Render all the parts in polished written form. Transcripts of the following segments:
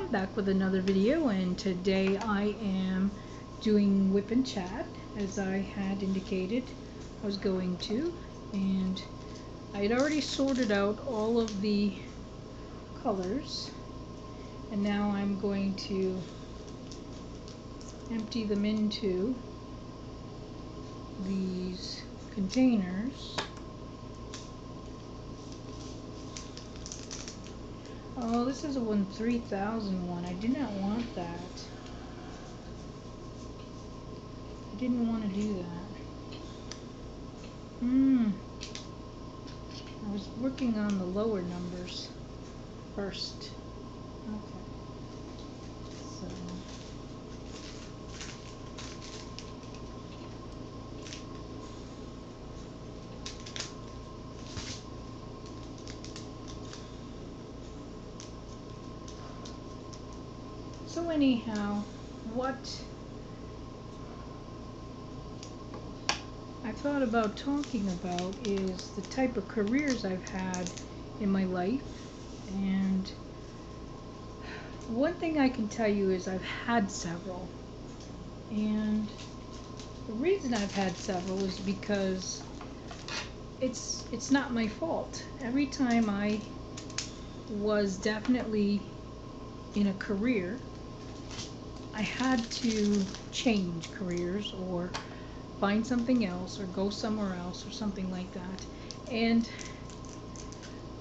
I'm back with another video, and today I am doing WIP and Chat as I had indicated I was going to, and I had already sorted out all of the colors, and now I'm going to empty them into these containers. Oh, this is a 3000 one. I did not want that. I didn't want to do that. I was working on the lower numbers first. Okay. So anyhow, what I thought about talking about is the type of careers I've had in my life. And one thing I can tell you is I've had several. And the reason I've had several is because it's not my fault. Every time I was definitely in a career, I had to change careers or find something else or go somewhere else or something like that. And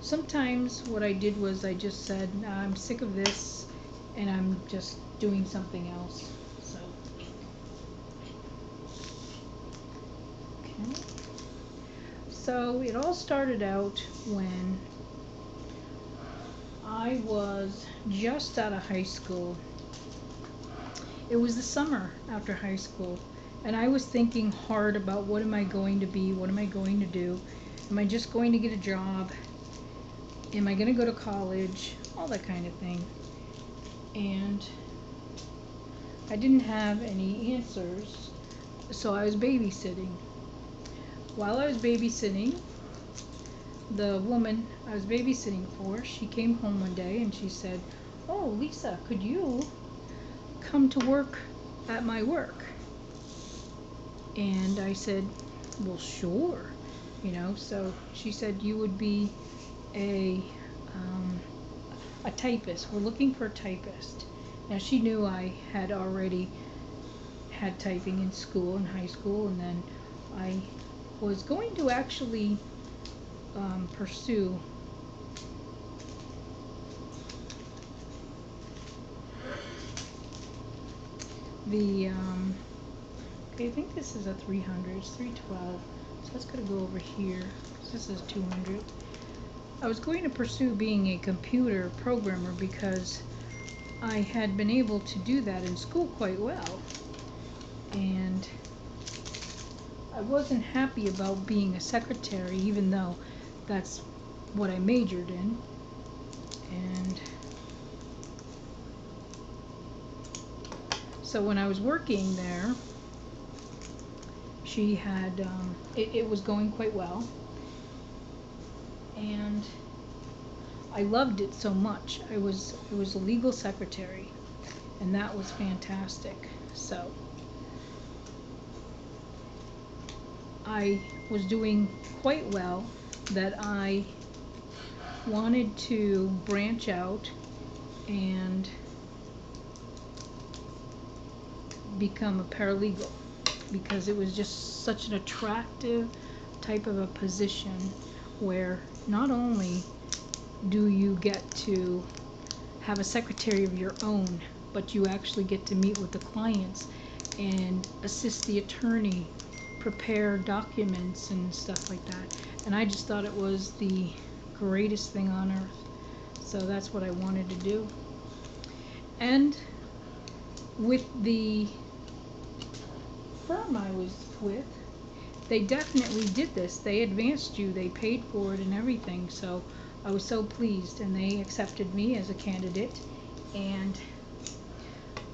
sometimes what I did was I just said, I'm sick of this and I'm just doing something else. Okay. So it all started out when I was just out of high school. It was the summer after high school, and I was thinking hard about what am I going to be, what am I going to do, am I just going to get a job, am I going to go to college, all that kind of thing. And I didn't have any answers, so I was babysitting. While I was babysitting, the woman I was babysitting for, she came home one day and she said, "Oh, Lisa, could you come to work at my work?" And I said, "Well, sure." So she said, "You would be a typist. We're looking for a typist." Now she knew I had already had typing in school, in high school, and then I was going to actually pursue the okay, I think this is a 300, it's 312, so that's going to go over here. This is 200. I was going to pursue being a computer programmer because I had been able to do that in school quite well, and I wasn't happy about being a secretary, even though that's what I majored in. And so when I was working there, she had it was going quite well, and I loved it so much. It was a legal secretary, and that was fantastic. So I was doing quite well that I wanted to branch out and become a paralegal, because it was just such an attractive type of a position where not only do you get to have a secretary of your own, but you actually get to meet with the clients and assist the attorney prepare documents and stuff like that. And I just thought it was the greatest thing on earth. So that's what I wanted to do. And with the firm I was with, they definitely did this. They advanced you, they paid for it and everything. So I was so pleased, and they accepted me as a candidate. And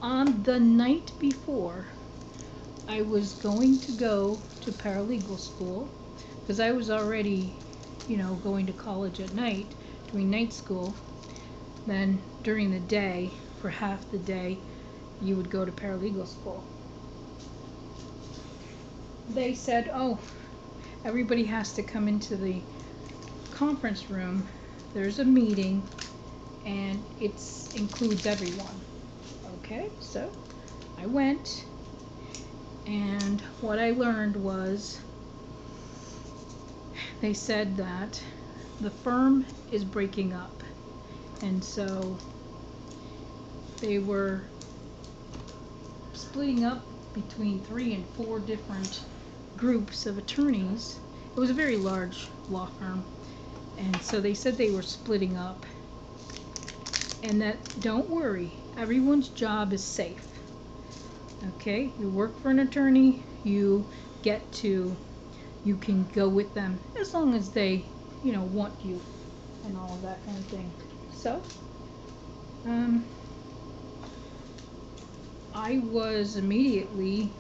on the night before I was going to go to paralegal school, because I was already, going to college at night, doing night school. Then during the day, for half the day you would go to paralegal school. They said, oh, everybody has to come into the conference room. There's a meeting, and it includes everyone. Okay, so I went, and what I learned was they said that the firm is breaking up, and so they were splitting up between 3 and 4 different groups of attorneys. It was a very large law firm, and so they said they were splitting up, and that don't worry, everyone's job is safe. Okay, you work for an attorney, you can go with them as long as they, want you and all of that kind of thing. So, I was immediately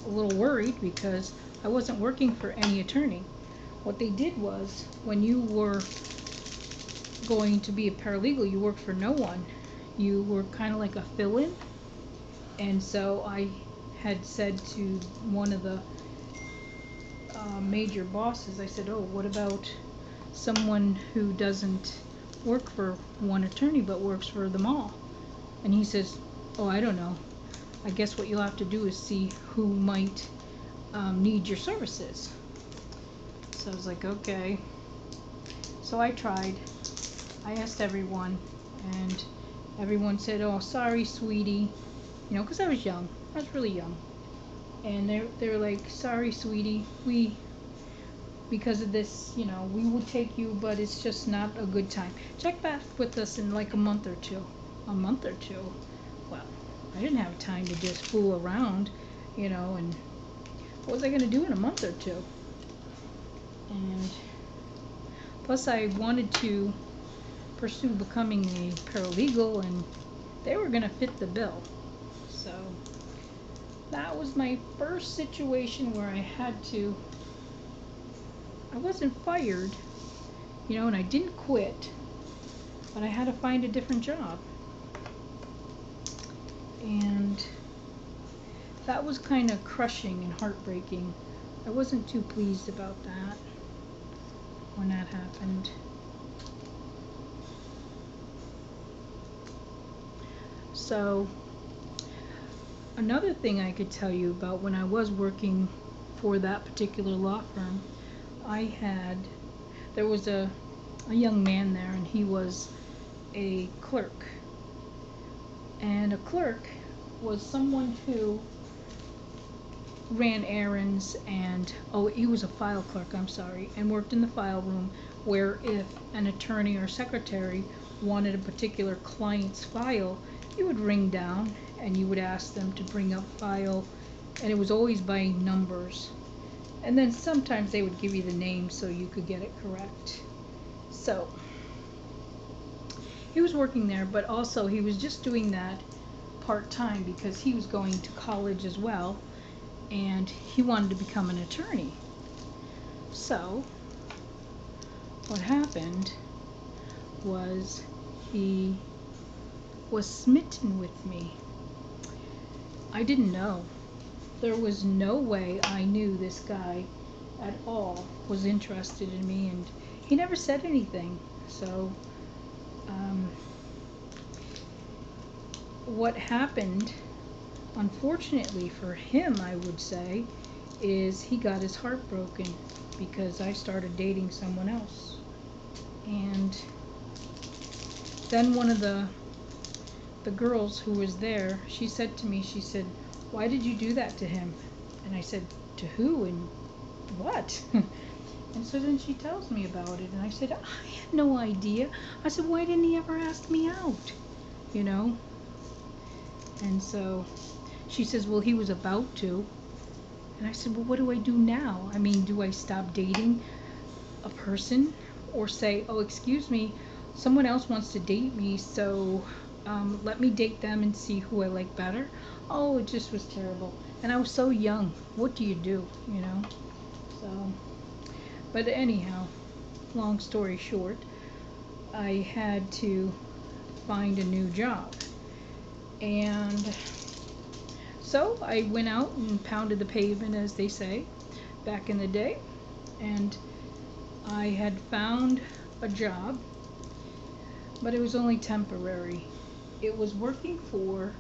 a little worried because I wasn't working for any attorney. What they did was, when you were going to be a paralegal, you worked for no one. You were kind of like a fill-in. And so I had said to one of the major bosses, I said, oh, what about someone who doesn't work for one attorney but works for them all? And he says, oh, I don't know. I guess what you'll have to do is see who might need your services. So I was like, okay. So I tried. I asked everyone, and everyone said, oh, sorry, sweetie. Because I was young. I was really young. And they were like, sorry, sweetie, because of this, we will take you, but it's just not a good time. Check back with us in like a month or two. A month or two? Well, I didn't have time to just fool around, and what was I going to do in a month or two? And plus I wanted to pursue becoming a paralegal, and they were going to fit the bill. So that was my first situation where I wasn't fired, and I didn't quit, but I had to find a different job. And that was kind of crushing and heartbreaking. I wasn't too pleased about that when that happened. So another thing I could tell you about when I was working for that particular law firm, there was a young man there, and he was a clerk. And a clerk was someone who ran errands and, he was a file clerk, I'm sorry, and worked in the file room, where if an attorney or secretary wanted a particular client's file, you would ring down and you would ask them to bring up file, and it was always by numbers. And then sometimes they would give you the name so you could get it correct. So he was working there, but also he was just doing that part-time because he was going to college as well, and he wanted to become an attorney. So what happened was he was smitten with me. I didn't know. There was no way I knew this guy at all was interested in me, and he never said anything. So what happened, unfortunately for him, I would say, is he got his heart broken because I started dating someone else. And then one of the girls who was there, she said to me, she said, why did you do that to him? And I said, to who and what? And so then she tells me about it, and I said, I had no idea. I said, why didn't he ever ask me out? And so she says, well, he was about to. And I said, well, what do I do now? I mean, do I stop dating a person, or say, oh, excuse me, someone else wants to date me, so let me date them and see who I like better? Oh, it just was terrible. And I was so young. What do you do, So, but anyhow, long story short, I had to find a new job. And so I went out and pounded the pavement, as they say, back in the day, and I had found a job, but it was only temporary. It was working for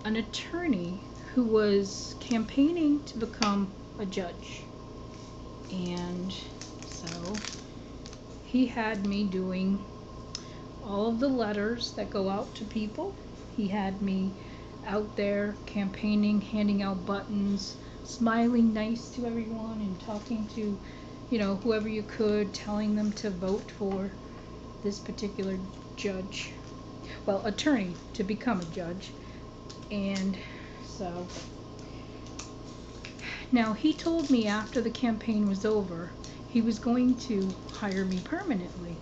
an attorney who was campaigning to become a judge. And so he had me doing all of the letters that go out to people. He had me out there campaigning, handing out buttons, smiling nice to everyone and talking to, whoever you could, telling them to vote for this particular judge. Well, attorney to become a judge. And so now he told me after the campaign was over, he was going to hire me permanently.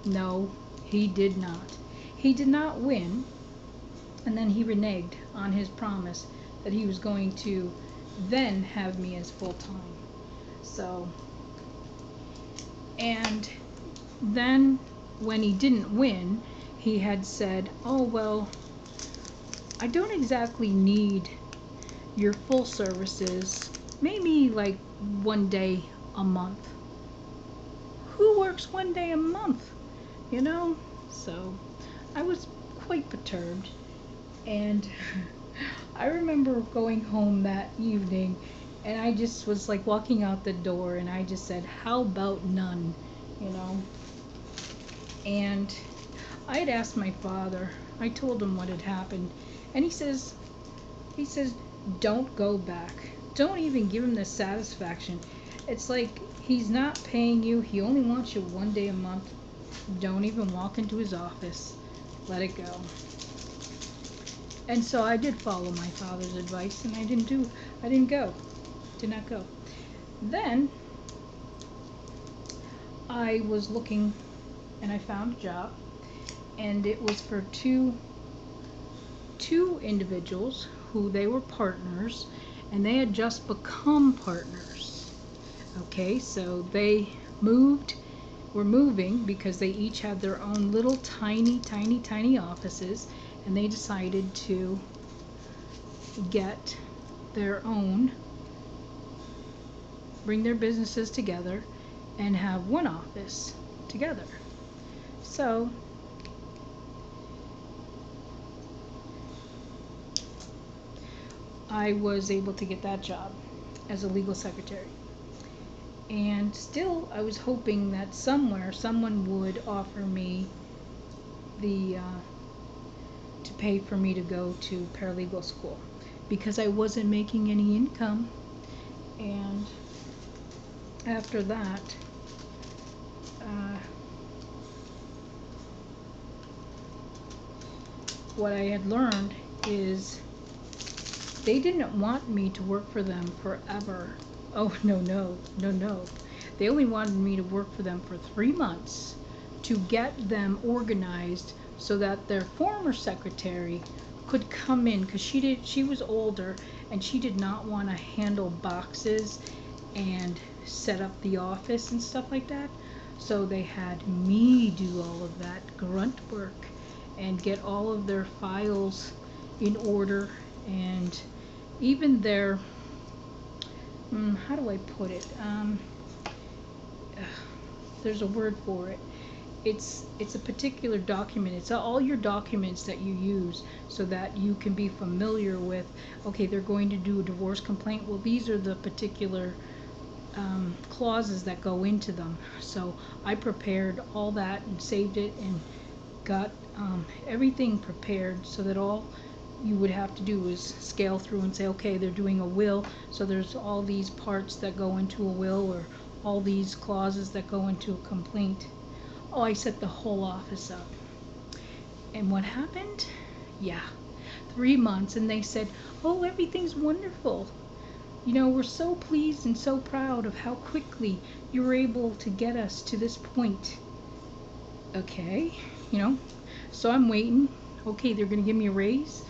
No, he did not. He did not win, and then he reneged on his promise that he was going to then have me as full-time. So, and then when he didn't win, he had said, oh, well, I don't exactly need your full services, maybe like 1 day a month. Who works 1 day a month? So I was quite perturbed, and I remember going home that evening, and I just was like walking out the door, and I just said, how about none? And I had asked my father, I told him what had happened, and he says, don't go back. Don't even give him the satisfaction. It's like he's not paying you. He only wants you 1 day a month. Don't even walk into his office. Let it go. And so I did follow my father's advice, and I did not go. Then I was looking, and I found a job, and it was for two individuals who they were partners, and they had just become partners. Okay, so they were moving because they each had their own little tiny offices, and they decided to get their own, bring their businesses together and have one office together. So I was able to get that job as a legal secretary. And still, I was hoping that somewhere someone would offer me to pay for me to go to paralegal school, because I wasn't making any income. And after that, what I had learned is they didn't want me to work for them forever. Oh, no. They only wanted me to work for them for 3 months to get them organized so that their former secretary could come in, because she was older and she did not want to handle boxes and set up the office and stuff like that. So they had me do all of that grunt work and get all of their files in order, and even their, how do I put it? There's a word for it. It's a particular document. It's all your documents that you use so that you can be familiar with, okay, they're going to do a divorce complaint. Well, these are the particular clauses that go into them. So I prepared all that and saved it and got everything prepared so that all you would have to do is scale through and say, okay, they're doing a will, so there's all these parts that go into a will, or all these clauses that go into a complaint. Oh, I set the whole office up. And what happened? Yeah, 3 months, and they said, oh, everything's wonderful. We're so pleased and so proud of how quickly you were able to get us to this point. Okay, so I'm waiting. Okay, they're going to give me a raise.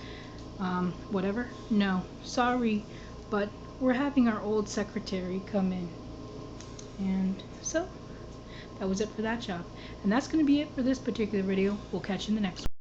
Whatever. No, sorry, but we're having our old secretary come in. And so that was it for that job. And that's going to be it for this particular video. We'll catch you in the next one.